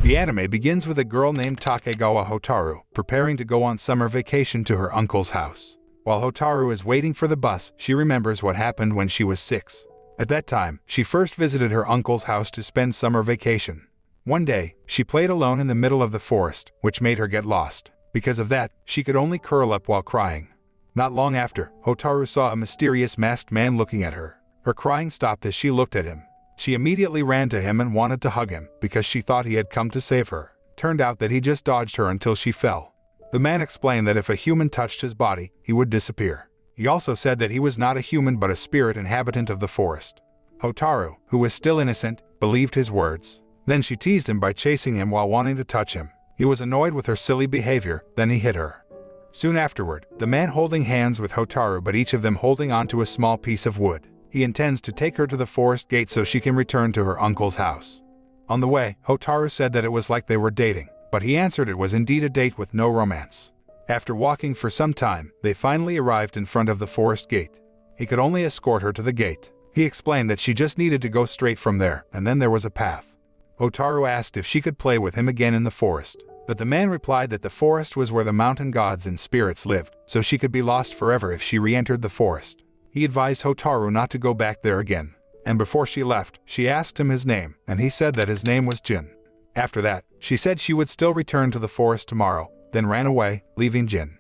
The anime begins with a girl named Takegawa Hotaru preparing to go on summer vacation to her uncle's house. While Hotaru is waiting for the bus, she remembers what happened when she was 6. At that time, she first visited her uncle's house to spend summer vacation. One day, she played alone in the middle of the forest, which made her get lost. Because of that, she could only curl up while crying. Not long after, Hotaru saw a mysterious masked man looking at her. Her crying stopped as she looked at him. She immediately ran to him and wanted to hug him because she thought he had come to save her. Turned out that he just dodged her until she fell. The man explained that if a human touched his body, he would disappear. He also said that he was not a human but a spirit inhabitant of the forest. Hotaru, who was still innocent, believed his words. Then she teased him by chasing him while wanting to touch him. He was annoyed with her silly behavior, then he hit her. Soon afterward, the man holding hands with Hotaru but each of them holding onto a small piece of wood. He intends to take her to the forest gate so she can return to her uncle's house. On the way, Hotaru said that it was like they were dating, but he answered it was indeed a date with no romance. After walking for some time, they finally arrived in front of the forest gate. He could only escort her to the gate. He explained that she just needed to go straight from there, and then there was a path. Hotaru asked if she could play with him again in the forest, but the man replied that the forest was where the mountain gods and spirits lived, so she could be lost forever if she re-entered the forest. He advised Hotaru not to go back there again, and before she left, she asked him his name, and he said that his name was Jin. After that, she said she would still return to the forest tomorrow, then ran away, leaving Jin.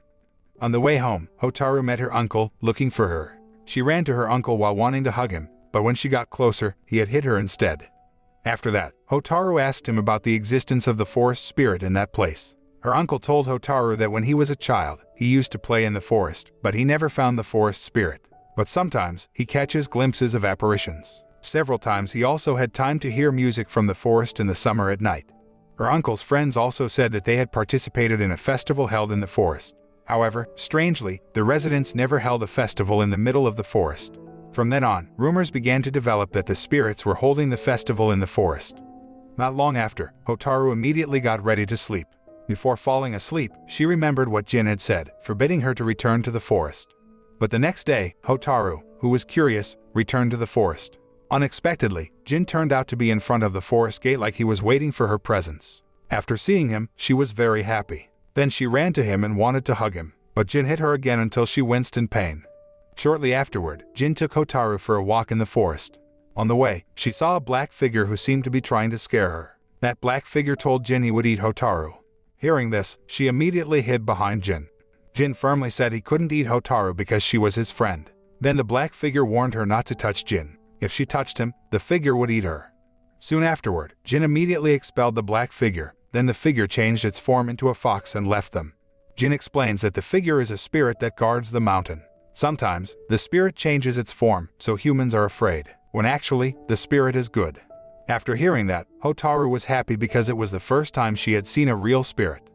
On the way home, Hotaru met her uncle, looking for her. She ran to her uncle while wanting to hug him, but when she got closer, he had hit her instead. After that, Hotaru asked him about the existence of the forest spirit in that place. Her uncle told Hotaru that when he was a child, he used to play in the forest, but he never found the forest spirit. But sometimes, he catches glimpses of apparitions. Several times he also had time to hear music from the forest in the summer at night. Her uncle's friends also said that they had participated in a festival held in the forest. However, strangely, the residents never held a festival in the middle of the forest. From then on, rumors began to develop that the spirits were holding the festival in the forest. Not long after, Hotaru immediately got ready to sleep. Before falling asleep, she remembered what Jin had said, forbidding her to return to the forest. But the next day, Hotaru, who was curious, returned to the forest. Unexpectedly, Jin turned out to be in front of the forest gate like he was waiting for her presence. After seeing him, she was very happy. Then she ran to him and wanted to hug him, but Jin hit her again until she winced in pain. Shortly afterward, Jin took Hotaru for a walk in the forest. On the way, she saw a black figure who seemed to be trying to scare her. That black figure told Jin he would eat Hotaru. Hearing this, she immediately hid behind Jin. Jin firmly said he couldn't eat Hotaru because she was his friend. Then the black figure warned her not to touch Jin. If she touched him, the figure would eat her. Soon afterward, Jin immediately expelled the black figure. Then the figure changed its form into a fox and left them. Jin explains that the figure is a spirit that guards the mountain. Sometimes, the spirit changes its form, so humans are afraid, when actually, the spirit is good. After hearing that, Hotaru was happy because it was the first time she had seen a real spirit.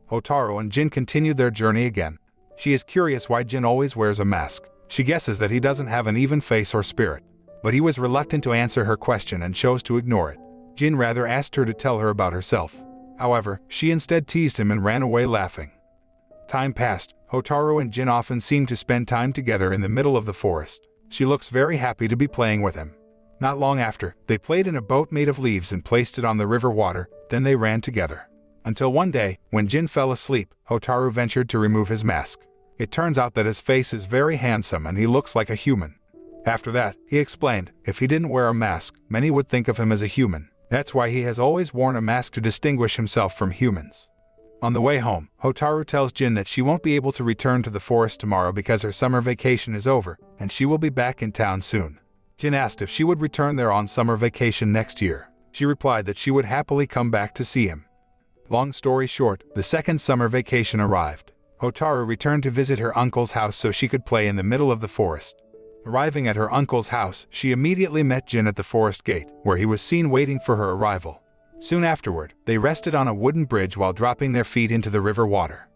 Hotaru and Jin continued their journey again. She is curious why Jin always wears a mask. She guesses that he doesn't have an even face or spirit. But he was reluctant to answer her question and chose to ignore it. Jin rather asked her to tell her about herself. However, she instead teased him and ran away laughing. Time passed. Hotaru and Jin often seemed to spend time together in the middle of the forest. She looks very happy to be playing with him. Not long after, they played in a boat made of leaves and placed it on the river water, then they ran together. Until one day, when Jin fell asleep, Hotaru ventured to remove his mask. It turns out that his face is very handsome and he looks like a human. After that, he explained, if he didn't wear a mask, many would think of him as a human. That's why he has always worn a mask to distinguish himself from humans. On the way home, Hotaru tells Jin that she won't be able to return to the forest tomorrow because her summer vacation is over, and she will be back in town soon. Jin asked if she would return there on summer vacation next year. She replied that she would happily come back to see him. Long story short, the second summer vacation arrived. Hotaru returned to visit her uncle's house so she could play in the middle of the forest. Arriving at her uncle's house, she immediately met Jin at the forest gate, where he was seen waiting for her arrival. Soon afterward, they rested on a wooden bridge while dropping their feet into the river water.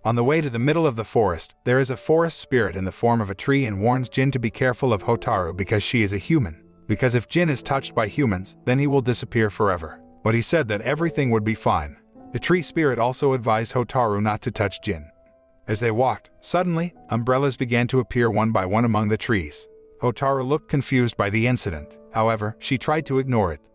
On the way to the middle of the forest, there is a forest spirit in the form of a tree and warns Jin to be careful of Hotaru because she is a human. Because if Jin is touched by humans, then he will disappear forever. But he said that everything would be fine. The tree spirit also advised Hotaru not to touch Jin. As they walked, suddenly, umbrellas began to appear one by one among the trees. Hotaru looked confused by the incident. However, she tried to ignore it.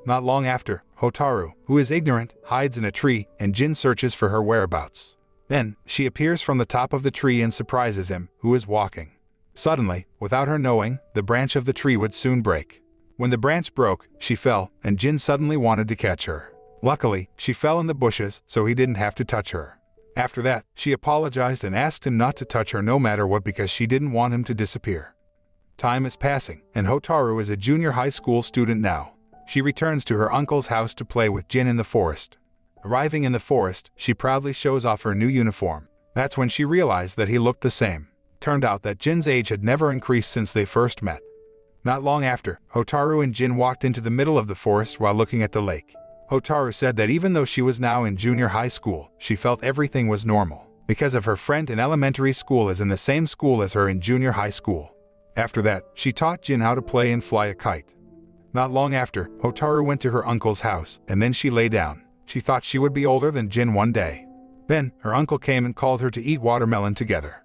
Not long after, Hotaru, who is ignorant, hides in a tree and Jin searches for her whereabouts. Then, she appears from the top of the tree and surprises him, who is walking. Suddenly, without her knowing, the branch of the tree would soon break. When the branch broke, she fell, and Jin suddenly wanted to catch her. Luckily, she fell in the bushes, so he didn't have to touch her. After that, she apologized and asked him not to touch her no matter what because she didn't want him to disappear. Time is passing, and Hotaru is a junior high school student now. She returns to her uncle's house to play with Jin in the forest. Arriving in the forest, she proudly shows off her new uniform. That's when she realized that he looked the same. Turned out that Jin's age had never increased since they first met. Not long after, Hotaru and Jin walked into the middle of the forest while looking at the lake. Hotaru said that even though she was now in junior high school, she felt everything was normal, because of her friend in elementary school is in the same school as her in junior high school. After that, she taught Jin how to play and fly a kite. Not long after, Hotaru went to her uncle's house, and then she lay down. She thought she would be older than Jin one day. Then, her uncle came and called her to eat watermelon together.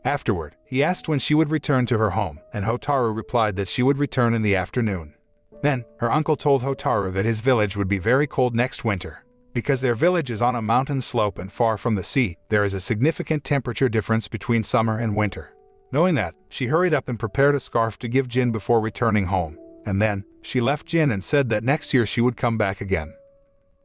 Afterward, he asked when she would return to her home, and Hotaru replied that she would return in the afternoon. Then, her uncle told Hotaru that his village would be very cold next winter. Because their village is on a mountain slope and far from the sea, there is a significant temperature difference between summer and winter. Knowing that, she hurried up and prepared a scarf to give Jin before returning home. And then, she left Jin and said that next year she would come back again.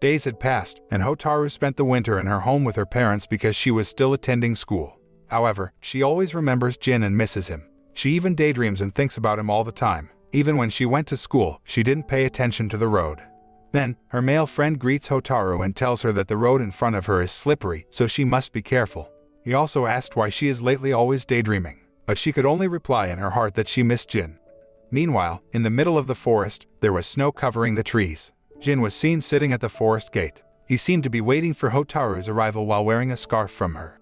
Days had passed, and Hotaru spent the winter in her home with her parents because she was still attending school. However, she always remembers Jin and misses him. She even daydreams and thinks about him all the time. Even when she went to school, she didn't pay attention to the road. Then, her male friend greets Hotaru and tells her that the road in front of her is slippery, so she must be careful. He also asked why she is lately always daydreaming, but she could only reply in her heart that she missed Jin. Meanwhile, in the middle of the forest, there was snow covering the trees. Jin was seen sitting at the forest gate. He seemed to be waiting for Hotaru's arrival while wearing a scarf from her.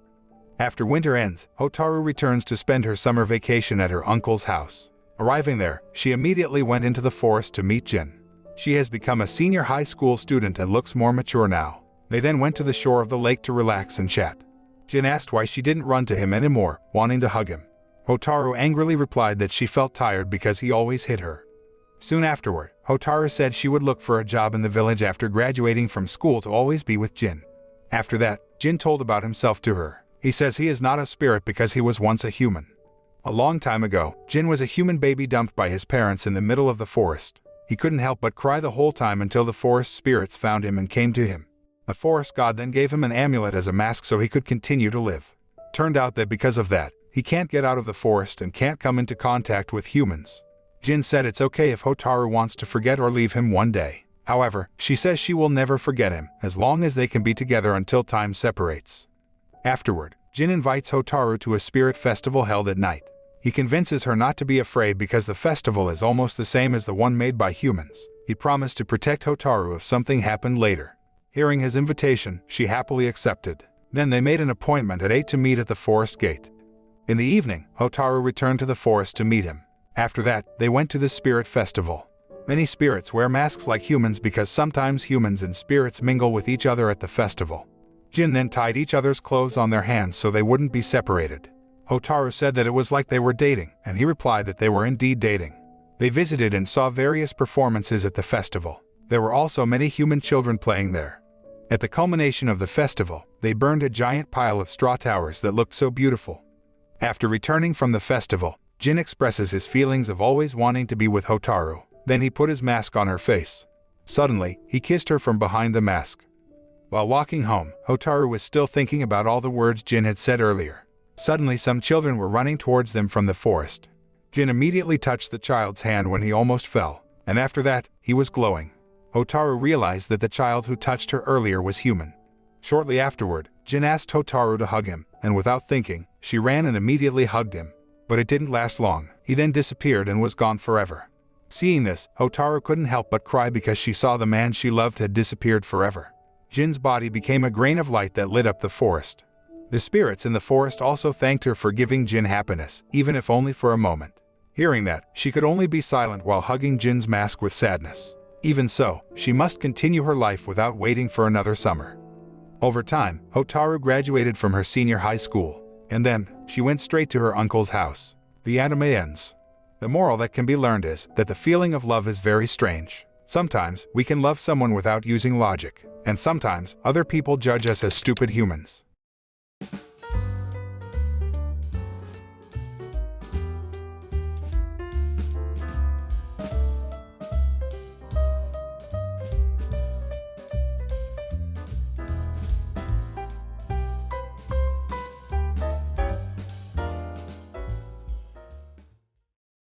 After winter ends, Hotaru returns to spend her summer vacation at her uncle's house. Arriving there, she immediately went into the forest to meet Jin. She has become a senior high school student and looks more mature now. They then went to the shore of the lake to relax and chat. Jin asked why she didn't run to him anymore, wanting to hug him. Hotaru angrily replied that she felt tired because he always hit her. Soon afterward, Hotaru said she would look for a job in the village after graduating from school to always be with Jin. After that, Jin told about himself to her. He says he is not a spirit because he was once a human. A long time ago, Jin was a human baby dumped by his parents in the middle of the forest. He couldn't help but cry the whole time until the forest spirits found him and came to him. The forest god then gave him an amulet as a mask so he could continue to live. Turned out that because of that, he can't get out of the forest and can't come into contact with humans. Jin said it's okay if Hotaru wants to forget or leave him one day. However, she says she will never forget him, as long as they can be together until time separates. Afterward, Jin invites Hotaru to a spirit festival held at night. He convinces her not to be afraid because the festival is almost the same as the one made by humans. He promised to protect Hotaru if something happened later. Hearing his invitation, she happily accepted. Then they made an appointment at 8 to meet at the forest gate. In the evening, Hotaru returned to the forest to meet him. After that, they went to the spirit festival. Many spirits wear masks like humans because sometimes humans and spirits mingle with each other at the festival. Jin then tied each other's clothes on their hands so they wouldn't be separated. Hotaru said that it was like they were dating, and he replied that they were indeed dating. They visited and saw various performances at the festival. There were also many human children playing there. At the culmination of the festival, they burned a giant pile of straw towers that looked so beautiful. After returning from the festival, Jin expresses his feelings of always wanting to be with Hotaru. Then he put his mask on her face. Suddenly, he kissed her from behind the mask. While walking home, Hotaru was still thinking about all the words Jin had said earlier. Suddenly some children were running towards them from the forest. Jin immediately touched the child's hand when he almost fell, and after that, he was glowing. Hotaru realized that the child who touched her earlier was human. Shortly afterward, Jin asked Hotaru to hug him, and without thinking, she ran and immediately hugged him. But it didn't last long. He then disappeared and was gone forever. Seeing this, Hotaru couldn't help but cry because she saw the man she loved had disappeared forever. Jin's body became a grain of light that lit up the forest. The spirits in the forest also thanked her for giving Jin happiness, even if only for a moment. Hearing that, she could only be silent while hugging Jin's mask with sadness. Even so, she must continue her life without waiting for another summer. Over time, Hotaru graduated from her senior high school, and then, she went straight to her uncle's house. The anime ends. The moral that can be learned is that the feeling of love is very strange. Sometimes we can love someone without using logic, and sometimes other people judge us as stupid humans.